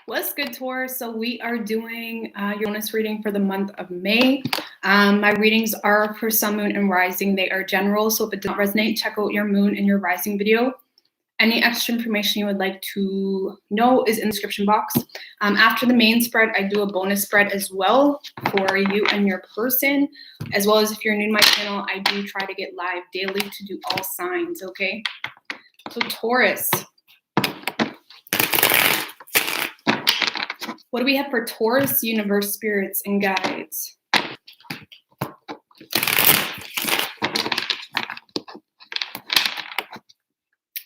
What's good, Taurus? So we are doing your bonus reading for the month of May. My readings are for Sun, Moon, and Rising. They are general, so if it does not resonate, check out your Moon and your Rising video. Any extra information you would like to know is in the description box. After the main spread, I do a bonus spread as well for you and your person, as well as if you're new to my channel, I do try to get live daily to do all signs, okay? So Taurus. What do we have for Taurus, universe, spirits, and guides?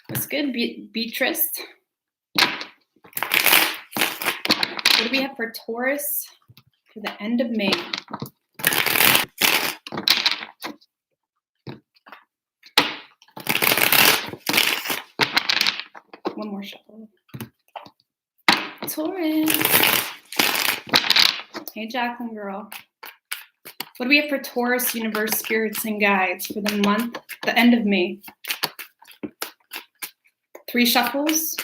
That's good, Beatrice. What do we have for Taurus for the end of May? One more shuffle. Taurus. Hey, Jacqueline girl. What do we have for Taurus, universe, spirits, and guides for the month, the end of May? 3 shuffles.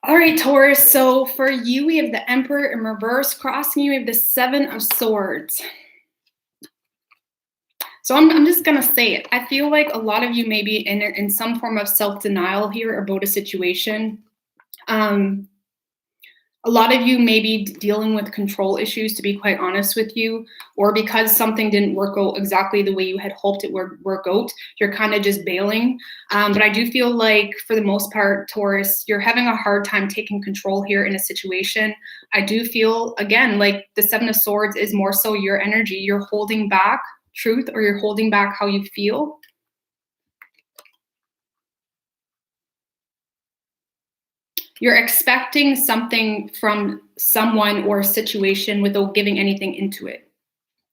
All right, Taurus, so for you, we have the Emperor in reverse. Crossing you, we have the 7 of Swords. So I'm just going to say it. I feel like a lot of you may be in some form of self-denial here about a situation. A lot of you may be dealing with control issues, to be quite honest with you, or because something didn't work out exactly the way you had hoped it would work out, you're kind of just bailing. But I do feel like, for the most part, Taurus, you're having a hard time taking control here in a situation. I do feel, again, like the 7 of Swords is more so your energy. You're holding back truth, or you're holding back how you feel. You're expecting something from someone or a situation without giving anything into it,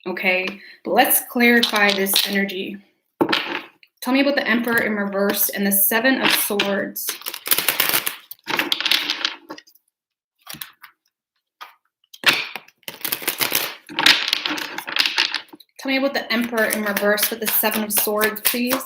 okay? But let's clarify this energy. Tell me about the Emperor in reverse and the 7 of Swords. Tell me about the Emperor in reverse with the 7 of Swords, please.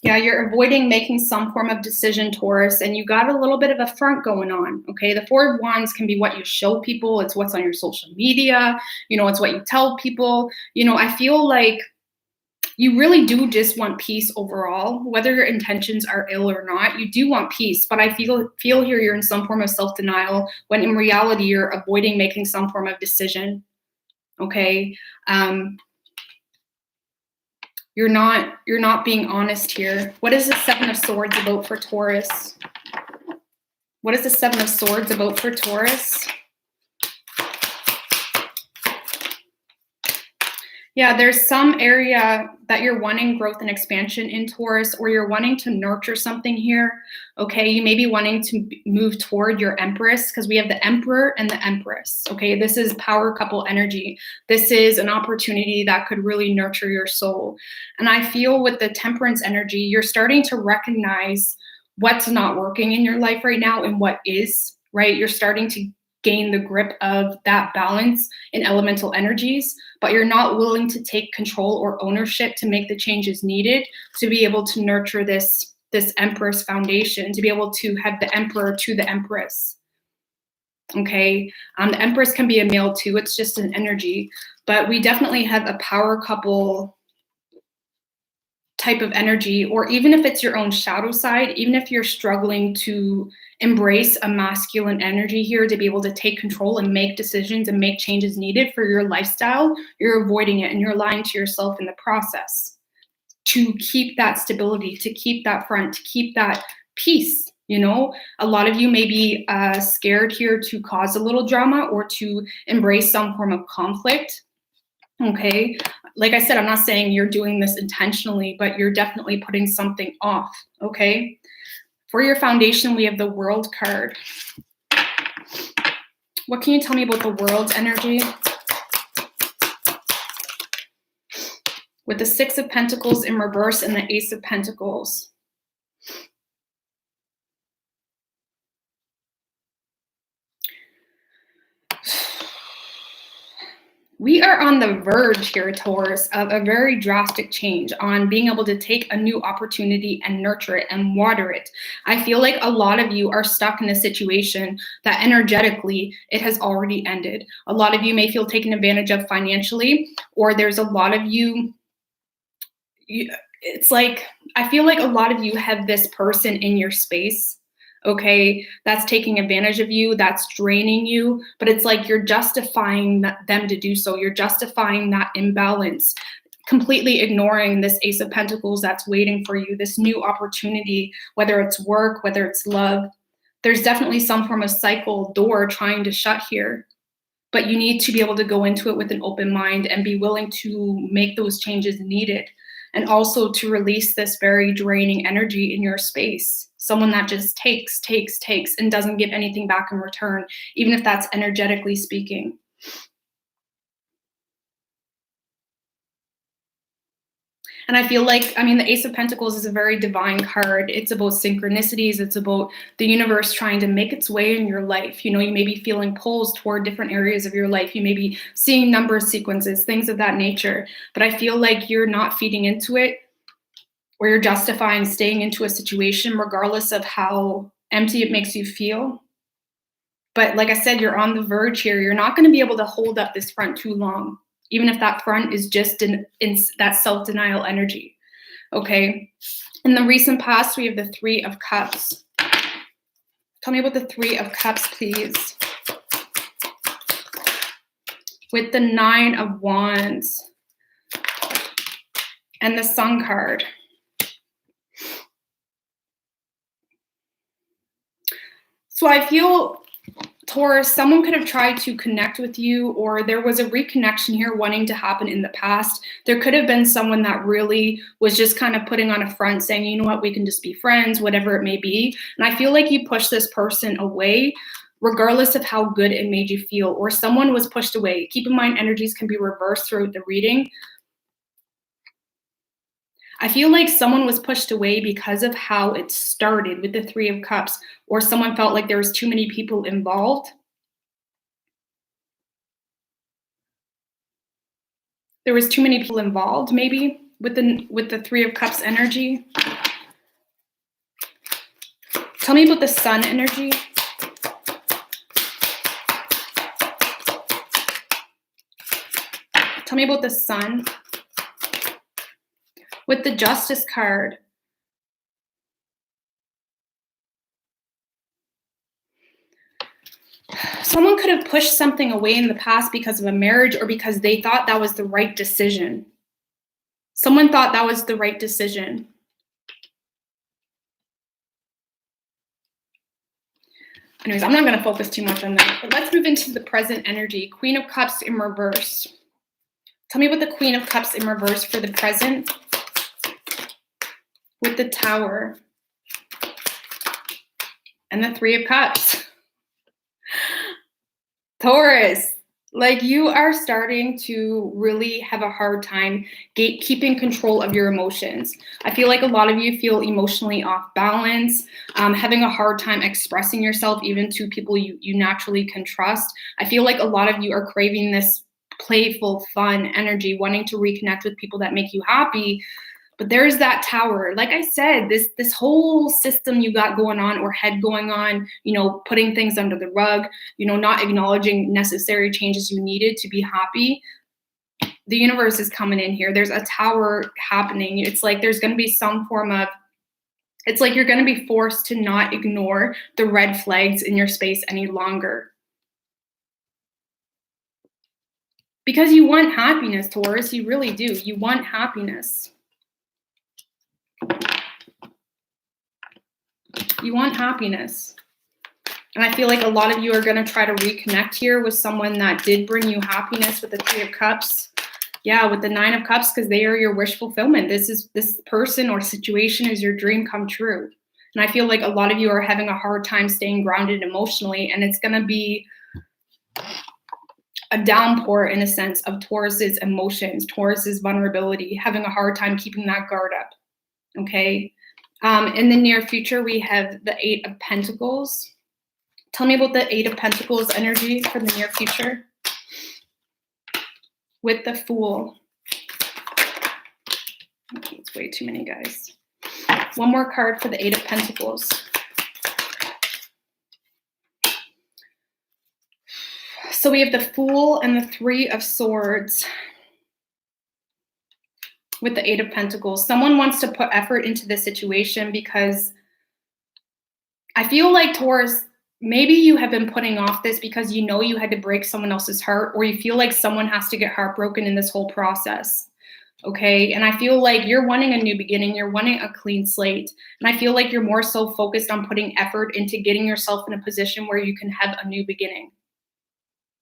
Yeah, you're avoiding making some form of decision, Taurus, and you got a little bit of a front going on, okay? The 4 of Wands can be what you show people. It's what's on your social media. You know, it's what you tell people. You know, I feel like you really do just want peace overall, whether your intentions are ill or not. You do want peace, but I feel here you're in some form of self-denial when in reality you're avoiding making some form of decision, okay? You're not being honest here. What is the 7 of Swords about for Taurus? What is the 7 of Swords about for Taurus? Yeah, there's some area that you're wanting growth and expansion in, Taurus, or you're wanting to nurture something here, okay? You may be wanting to move toward your Empress, because we have the Emperor and the Empress, okay? This is power couple energy. This is an opportunity that could really nurture your soul. And I feel with the Temperance energy, you're starting to recognize what's not working in your life right now and what is, right? You're starting to gain the grip of that balance in elemental energies, but you're not willing to take control or ownership to make the changes needed to be able to nurture this Empress foundation, to be able to have the Emperor to the Empress. Okay, the Empress can be a male too. It's just an energy, but we definitely have a power couple type of energy, or even if it's your own shadow side, even if you're struggling to embrace a masculine energy here to be able to take control and make decisions and make changes needed for your lifestyle, you're avoiding it and you're lying to yourself in the process to keep that stability, to keep that front, to keep that peace. You know, a lot of you may be scared here to cause a little drama or to embrace some form of conflict. Okay, like I said, I'm not saying you're doing this intentionally, but you're definitely putting something off, okay? For your foundation, we have the World card. What can you tell me about the world's energy? With the Six of Pentacles in reverse and the Ace of Pentacles. We are on the verge here, Taurus, of a very drastic change on being able to take a new opportunity and nurture it and water it. I feel like a lot of you are stuck in a situation that energetically it has already ended. A lot of you may feel taken advantage of financially, or there's a lot of you, it's like, I feel like a lot of you have this person in your space, okay, that's taking advantage of you, that's draining you, but it's like you're justifying them to do so. You're justifying that imbalance, completely ignoring this Ace of Pentacles that's waiting for you, this new opportunity, whether it's work, whether it's love. There's definitely some form of cycle door trying to shut here, but you need to be able to go into it with an open mind and be willing to make those changes needed. And also to release this very draining energy in your space. Someone that just takes, and doesn't give anything back in return, even if that's energetically speaking. And I feel like, I mean, the Ace of Pentacles is a very divine card. It's about synchronicities. It's about the universe trying to make its way in your life. You know, you may be feeling pulls toward different areas of your life. You may be seeing number sequences, things of that nature. But I feel like you're not feeding into it, or you're justifying staying into a situation regardless of how empty it makes you feel. But like I said, you're on the verge here. You're not going to be able to hold up this front too long, even if that front is just in that self-denial energy, okay? In the recent past, we have the Three of Cups. Tell me about the Three of Cups, please. With the Nine of Wands and the Sun card. So I feel, Taurus, someone could have tried to connect with you, or there was a reconnection here wanting to happen in the past. There could have been someone that really was just kind of putting on a front saying, you know what, we can just be friends, whatever it may be. And I feel like you pushed this person away regardless of how good it made you feel, or someone was pushed away. Keep in mind, energies can be reversed throughout the reading. I feel like someone was pushed away because of how it started with the Three of Cups, or someone felt like there was too many people involved. There was too many people involved, maybe, with the Three of Cups energy. Tell me about the Sun energy. Tell me about the Sun. With the Justice card. Someone could have pushed something away in the past because of a marriage, or because they thought that was the right decision. Someone thought that was the right decision. Anyways, I'm not going to focus too much on that. But let's move into the present energy. Queen of Cups in reverse. Tell me about the Queen of Cups in reverse for the present. With the Tower and the Three of Cups. Taurus, like, you are starting to really have a hard time keeping control of your emotions. I feel like a lot of you feel emotionally off balance, having a hard time expressing yourself even to people you naturally can trust. I feel like a lot of you are craving this playful, fun energy, wanting to reconnect with people that make you happy. But there's that Tower. Like I said, this whole system you got going on, or head going on, you know, putting things under the rug, you know, not acknowledging necessary changes you needed to be happy. The universe is coming in here. There's a Tower happening. It's like there's going to be some form of, it's like you're going to be forced to not ignore the red flags in your space any longer. Because you want happiness, Taurus. You really do. You want happiness. You want happiness. And I feel like a lot of you are going to try to reconnect here with someone that did bring you happiness with the Three of Cups. Yeah, with the Nine of Cups, because they are your wish fulfillment. This person or situation is your dream come true. And I feel like a lot of you are having a hard time staying grounded emotionally, and it's going to be a downpour in a sense of Taurus's emotions, Taurus's vulnerability, having a hard time keeping that guard up. Okay. In the near future, we have the Eight of Pentacles. Tell me about the Eight of Pentacles energy for the near future. With the Fool. Okay, it's way too many, guys. One more card for the Eight of Pentacles. So we have the Fool and the Three of Swords. With the Eight of Pentacles. Someone wants to put effort into this situation because I feel like, Taurus, maybe you have been putting off this because you know you had to break someone else's heart, or you feel like someone has to get heartbroken in this whole process. Okay. And I feel like you're wanting a new beginning. You're wanting a clean slate. And I feel like you're more so focused on putting effort into getting yourself in a position where you can have a new beginning.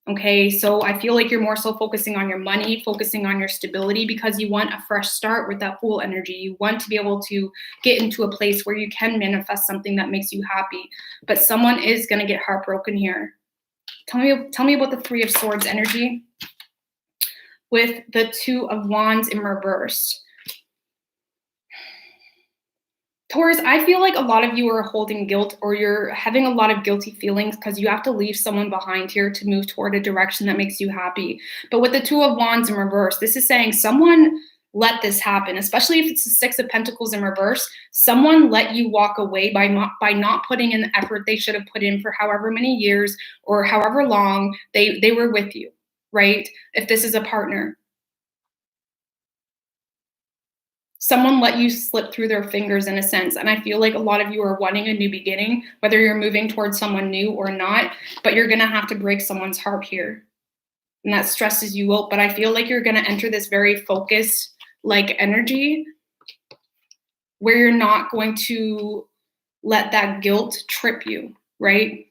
Okay, so I feel like you're more so focusing on your money, focusing on your stability, because you want a fresh start with that Fool energy. You want to be able to get into a place where you can manifest something that makes you happy. But someone is going to get heartbroken here. Tell me about the Three of Swords energy with the Two of Wands in reverse. Taurus, I feel like a lot of you are holding guilt, or you're having a lot of guilty feelings because you have to leave someone behind here to move toward a direction that makes you happy. But with the Two of Wands in reverse, this is saying someone let this happen, especially if it's the Six of Pentacles in reverse. Someone let you walk away by not putting in the effort they should have put in for however many years or however long they were with you, right? If this is a partner. Someone let you slip through their fingers in a sense. And I feel like a lot of you are wanting a new beginning, whether you're moving towards someone new or not, but you're going to have to break someone's heart here. And that stresses you out. But I feel like you're going to enter this very focused like energy where you're not going to let that guilt trip you, right?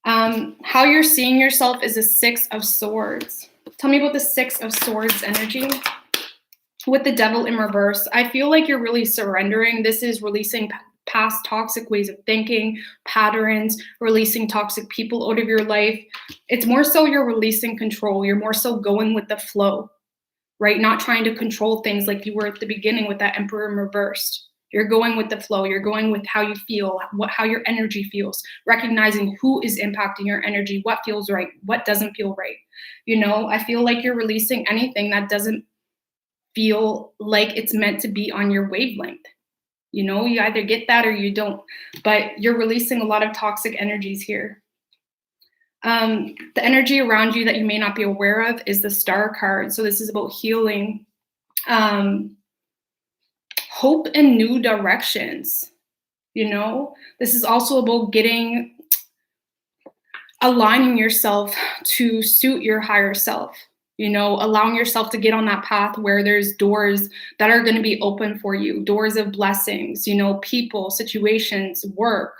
How you're seeing yourself is a Six of Swords. Tell me about the Six of Swords energy with the Devil in reverse. I feel like you're really surrendering. This is releasing past toxic ways of thinking, patterns, releasing toxic people out of your life. It's more so you're releasing control. You're more so going with the flow, right? Not trying to control things like you were at the beginning with that Emperor in reverse. You're going with the flow. You're going with how you feel, how your energy feels, recognizing who is impacting your energy, what feels right, what doesn't feel right. You know, I feel like you're releasing anything that doesn't feel like it's meant to be on your wavelength. You know, you either get that or you don't, but you're releasing a lot of toxic energies here. The energy around you that you may not be aware of is the Star card. So this is about healing, hope and new directions. You know, this is also about aligning yourself to suit your higher self, you know, allowing yourself to get on that path where there's doors that are going to be open for you, doors of blessings, you know, people, situations, work.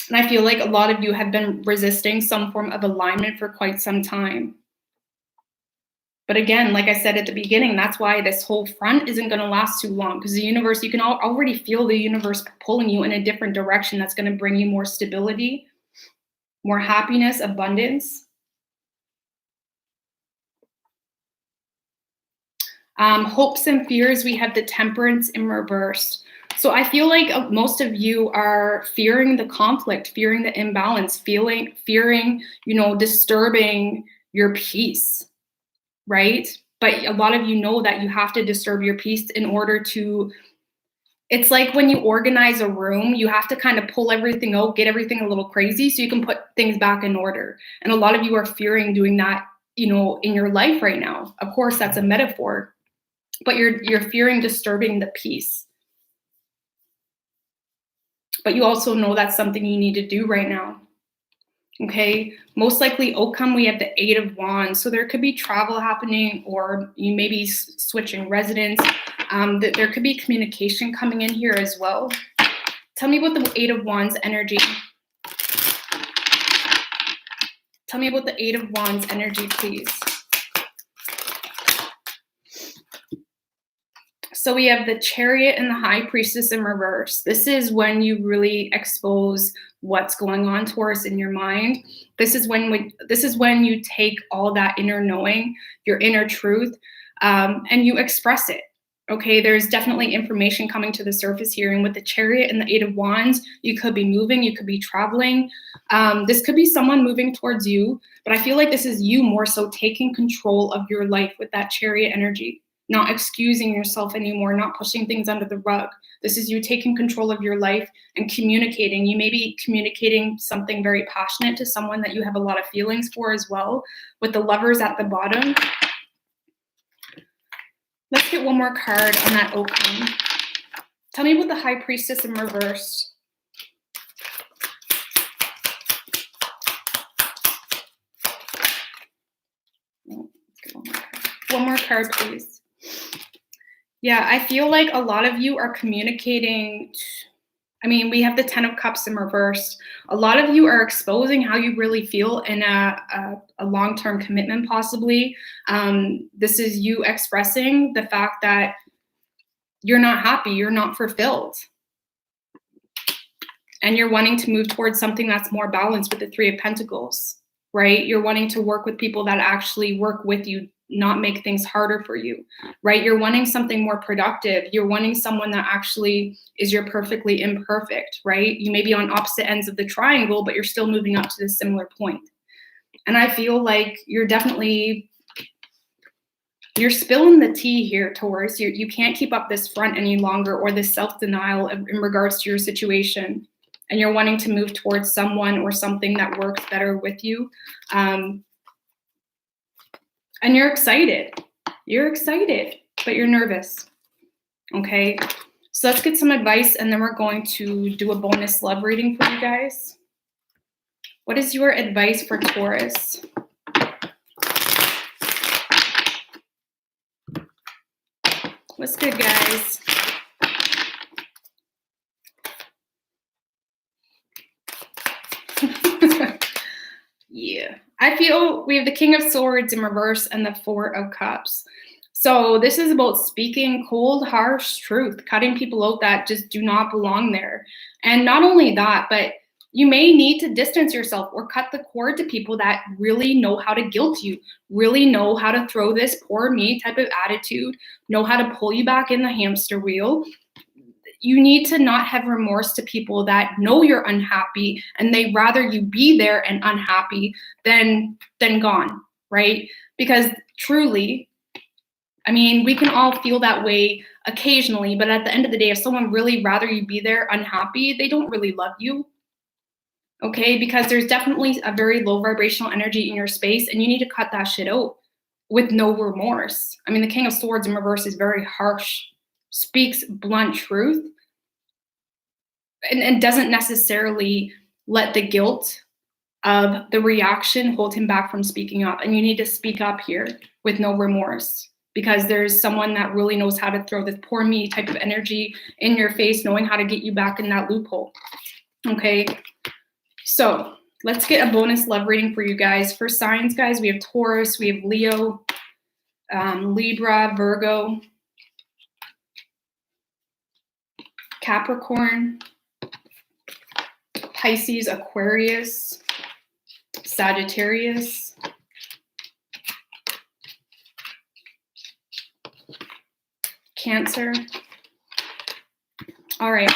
And I feel like a lot of you have been resisting some form of alignment for quite some time. But again, like I said at the beginning, that's why this whole front isn't going to last too long, because the universe, you can already feel the universe pulling you in a different direction that's going to bring you more stability, more happiness, abundance. Hopes and fears, we have the Temperance in reverse. So I feel like most of you are fearing the conflict, fearing the imbalance, fearing, you know, disturbing your peace. Right? But a lot of you know that you have to disturb your peace in order to, it's like when you organize a room, you have to kind of pull everything out, get everything a little crazy so you can put things back in order. And a lot of you are fearing doing that, you know, in your life right now. Of course, that's a metaphor, but you're fearing disturbing the peace. But you also know that's something you need to do right now. Okay, most likely outcome, we have the Eight of Wands. So there could be travel happening, or you may be switching residence. There could be communication coming in here as well. Tell me about the Eight of Wands energy. Tell me about the Eight of Wands energy, please. So we have the Chariot and the High Priestess in reverse. This is when you really expose what's going on, Taurus, in your mind. This is when you take all that inner knowing, your inner truth, and you express it. Okay, there's definitely information coming to the surface here. And with the Chariot and the Eight of Wands, you could be moving, you could be traveling. This could be someone moving towards you, but I feel like this is you more so taking control of your life with that Chariot energy, not excusing yourself anymore, not pushing things under the rug. This is you taking control of your life and communicating. You may be communicating something very passionate to someone that you have a lot of feelings for as well. With the Lovers at the bottom, let's get one more card on that outcome. Tell me about the High Priestess in reverse. One more card, please. Yeah, I feel like a lot of you are communicating. I mean, we have the Ten of Cups in reverse. A lot of you are exposing how you really feel in a long-term commitment, possibly. This is you expressing the fact that you're not happy, you're not fulfilled. And you're wanting to move towards something that's more balanced with the Three of Pentacles, right? You're wanting to work with people that actually work with you, not make things harder for you, right? You're wanting something more productive. You're wanting someone that actually is your perfectly imperfect, right? You may be on opposite ends of the triangle, but you're still moving up to this similar point. And I feel like you're spilling the tea here, Taurus. You can't keep up this front any longer, or this self-denial in regards to your situation. And you're wanting to move towards someone or something that works better with you. And you're excited. You're excited, but you're nervous. Okay, so let's get some advice, and then we're going to do a bonus love reading for you guys. What is your advice for Taurus? What's good, guys? Yeah, I feel we have the King of Swords in reverse and the Four of Cups. So this is about speaking cold, harsh truth, cutting people out that just do not belong there. And not only that, but you may need to distance yourself or cut the cord to people that really know how to guilt you, really know how to throw this poor me type of attitude, know how to pull you back in the hamster wheel. You need to not have remorse to people that know you're unhappy and they rather you be there and unhappy than gone, right? Because truly, I mean, we can all feel that way occasionally, but at the end of the day, if someone really rather you be there unhappy, they don't really love you. Okay, because there's definitely a very low vibrational energy in your space, and you need to cut that shit out with no remorse. I mean, the King of Swords in reverse is very harsh, speaks blunt truth, and doesn't necessarily let the guilt of the reaction hold him back from speaking up. And you need to speak up here with no remorse, because there's someone that really knows how to throw this poor me type of energy in your face, knowing how to get you back in that loophole. Okay, so let's get a bonus love reading for you guys. For signs, guys, we have Taurus, we have Leo, Libra, Virgo, Capricorn, Pisces, Aquarius, Sagittarius, Cancer. All right.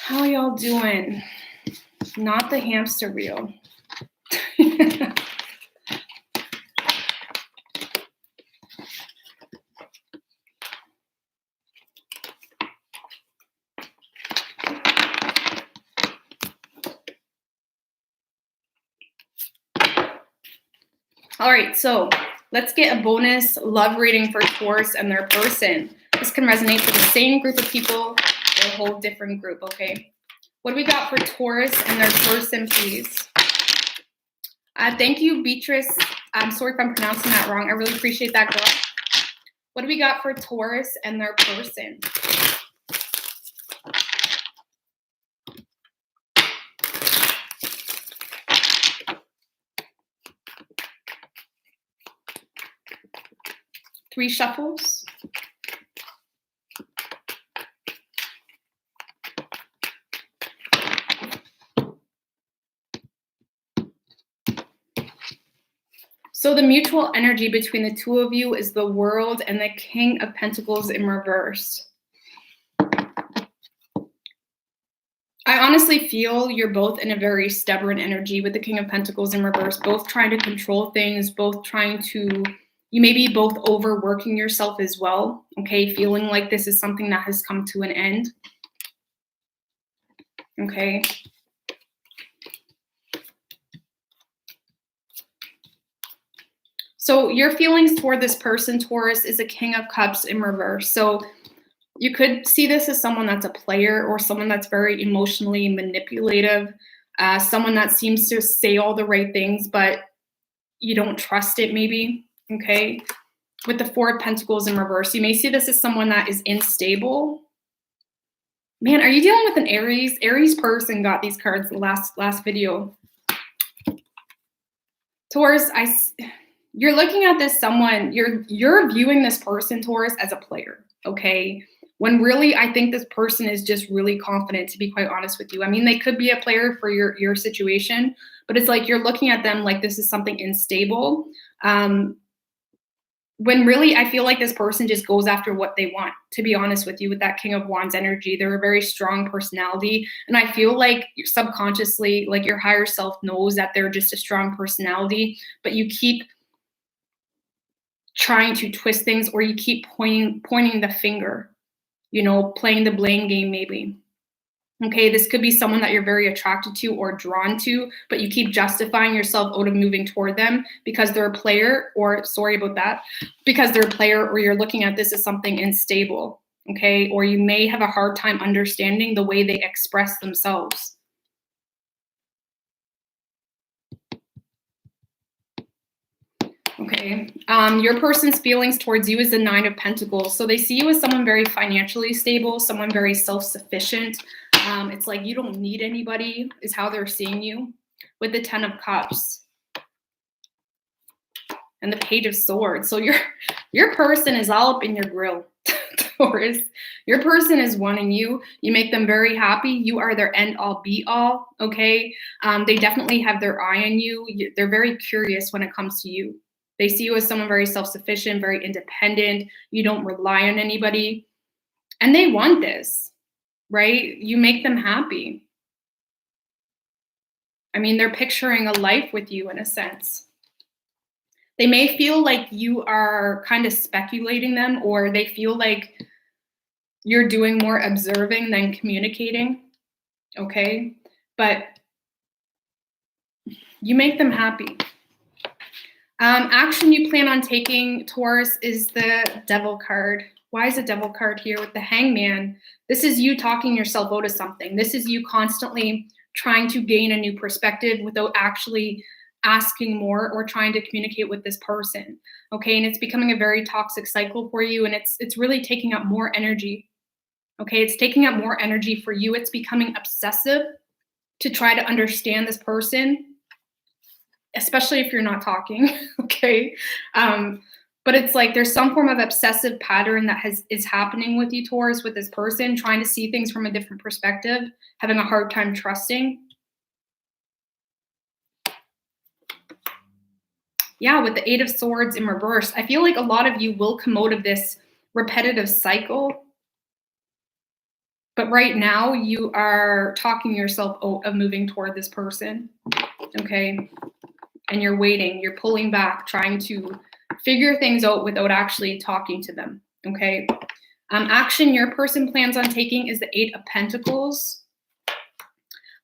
How y'all doing? Not the hamster wheel. All right, so let's get a bonus love reading for Taurus and their person. This can resonate for the same group of people or a whole different group, okay? What do we got for Taurus and their person, please? Thank you, Beatrice. I'm sorry if I'm pronouncing that wrong. I really appreciate that, girl. What do we got for Taurus and their person? 3 shuffles. So the mutual energy between the two of you is the World and the King of Pentacles in reverse. I honestly feel you're both in a very stubborn energy with the King of Pentacles in reverse, both trying to control things, both trying to, you may be both overworking yourself as well, okay? Feeling like this is something that has come to an end, okay? So your feelings toward this person, Taurus, is a King of Cups in reverse. So you could see this as someone that's a player or someone that's very emotionally manipulative, someone that seems to say all the right things, but you don't trust it maybe, okay? With the 4 of Pentacles in reverse, you may see this as someone that is unstable. Man, are you dealing with an Aries? Aries person got these cards the last video. Taurus, you're looking at this someone, you're viewing this person, Taurus, as a player, okay? When really, I think this person is just really confident, to be quite honest with you. I mean, they could be a player for your situation, but it's like you're looking at them like this is something unstable. When really, I feel like this person just goes after what they want, to be honest with you, with that King of Wands energy. They're a very strong personality. And I feel like subconsciously, like your higher self knows that they're just a strong personality, but you keep trying to twist things, or you keep pointing the finger, you know, playing the blame game maybe. Okay, this could be someone that you're very attracted to or drawn to, but you keep justifying yourself out of moving toward them because they're a player, or sorry about that, because they're a player, or you're looking at this as something unstable, okay? Or you may have a hard time understanding the way they express themselves. Okay, your person's feelings towards you is the 9 of Pentacles. So they see you as someone very financially stable, someone very self-sufficient. It's like you don't need anybody is how they're seeing you, with the 10 of Cups and the Page of Swords. So your person is all up in your grill, Taurus. Your person is wanting you. You make them very happy. You are their end all be all, okay? They definitely have their eye on you. They're very curious when it comes to you. They see you as someone very self-sufficient, very independent. You don't rely on anybody. And they want this, right? You make them happy. I mean, they're picturing a life with you in a sense. They may feel like you are kind of speculating them, or they feel like you're doing more observing than communicating, okay? But you make them happy. Action you plan on taking, Taurus, is the Devil card. Why is the Devil card here with the Hangman? This is you talking yourself out of something. This is you constantly trying to gain a new perspective without actually asking more or trying to communicate with this person, okay? And it's becoming a very toxic cycle for you, and it's really taking up more energy, okay? It's taking up more energy for you. It's becoming obsessive to try to understand this person, especially if you're not talking, okay? But it's like there's some form of obsessive pattern that is happening with you, Taurus, with this person, trying to see things from a different perspective, having a hard time trusting. Yeah, with the 8 of Swords in reverse, I feel like a lot of you will come out of this repetitive cycle. But right now, you are talking yourself out of moving toward this person, okay? And you're waiting, you're pulling back, trying to figure things out without actually talking to them, okay? Action your person plans on taking is the 8 of Pentacles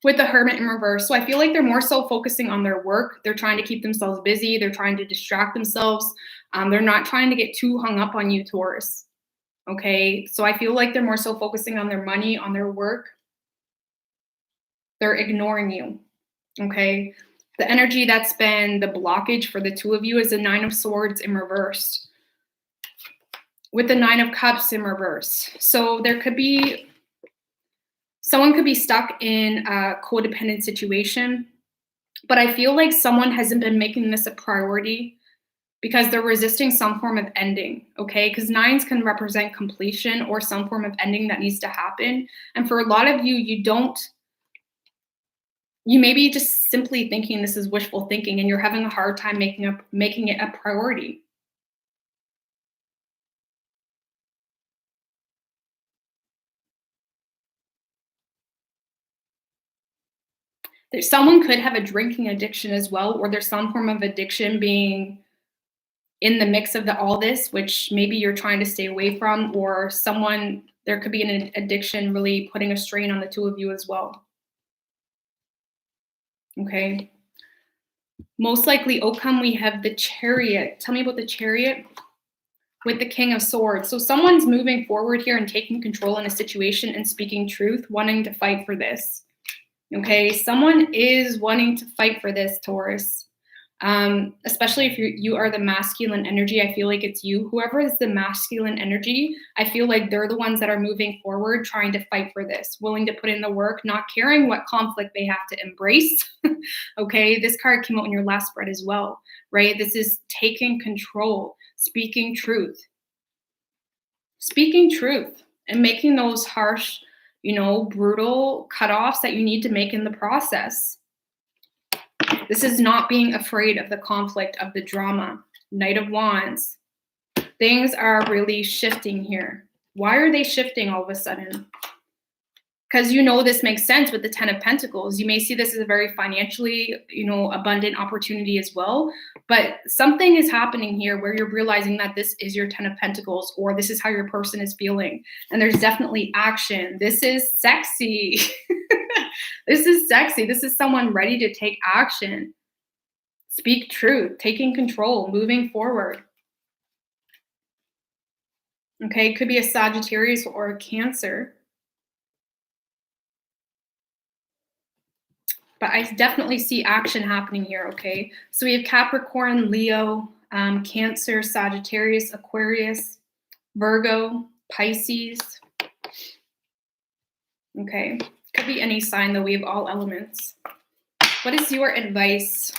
with the Hermit in reverse. So I feel like they're more so focusing on their work. They're trying to keep themselves busy. They're trying to distract themselves. They're not trying to get too hung up on you, Taurus, okay? So I feel like they're more so focusing on their money, on their work. They're ignoring you, okay? The energy that's been the blockage for the two of you is the 9 of Swords in reverse with the 9 of Cups in reverse. So there could be, someone could be stuck in a codependent situation, but I feel like someone hasn't been making this a priority. because they're resisting some form of ending, okay? Because nines can represent completion or some form of ending that needs to happen. And for a lot of you, you may be just simply thinking this is wishful thinking and you're having a hard time making it a priority. Someone could have a drinking addiction as well, or there's some form of addiction being in the mix of all this, which maybe you're trying to stay away from, or there could be an addiction really putting a strain on the two of you as well. Okay. Most likely outcome, we have the Chariot. Tell me about the Chariot with the King of Swords. So someone's moving forward here and taking control in a situation and speaking truth, wanting to fight for this. Okay, someone is wanting to fight for this, Taurus. Especially if you are the masculine energy, I feel like it's you. Whoever is the masculine energy, I feel like they're the ones that are moving forward, trying to fight for this, willing to put in the work, not caring what conflict they have to embrace. Okay, this card came out in your last spread as well, right? This is taking control, speaking truth, and making those harsh, brutal cutoffs that you need to make in the process. This is not being afraid of the conflict, of the drama. Knight of Wands. Things are really shifting here. Why are they shifting all of a sudden? Because this makes sense with the Ten of Pentacles. You may see this as a very financially, abundant opportunity as well. But something is happening here where you're realizing that this is your Ten of Pentacles, or this is how your person is feeling. And there's definitely action. This is sexy. This is sexy. This is someone ready to take action. Speak truth, taking control, moving forward. Okay, it could be a Sagittarius or a Cancer. But I definitely see action happening here, okay? So we have Capricorn, Leo, Cancer, Sagittarius, Aquarius, Virgo, Pisces. Okay, could be any sign though. We have all elements. What is your advice?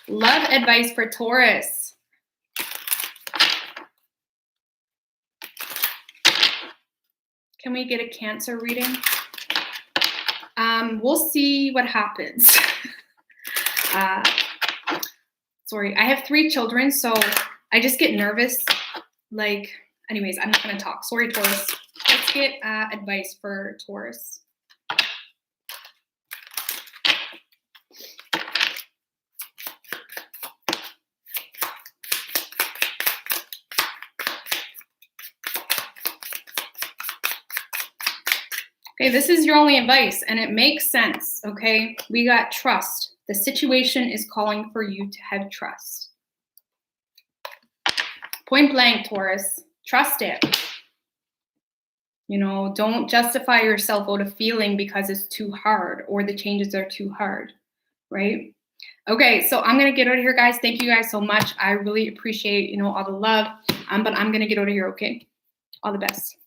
Love advice for Taurus. Can we get a Cancer reading? We'll see what happens. Sorry, I have 3 children, so I just get nervous. Anyways, I'm not going to talk. Sorry, Taurus. Let's get advice for Taurus. Okay, this is your only advice, and it makes sense, okay? We got trust. The situation is calling for you to have trust. Point blank, Taurus. Trust it. Don't justify yourself out of feeling because it's too hard or the changes are too hard, right? Okay, so I'm going to get out of here, guys. Thank you guys so much. I really appreciate, all the love, but I'm going to get out of here, okay? All the best.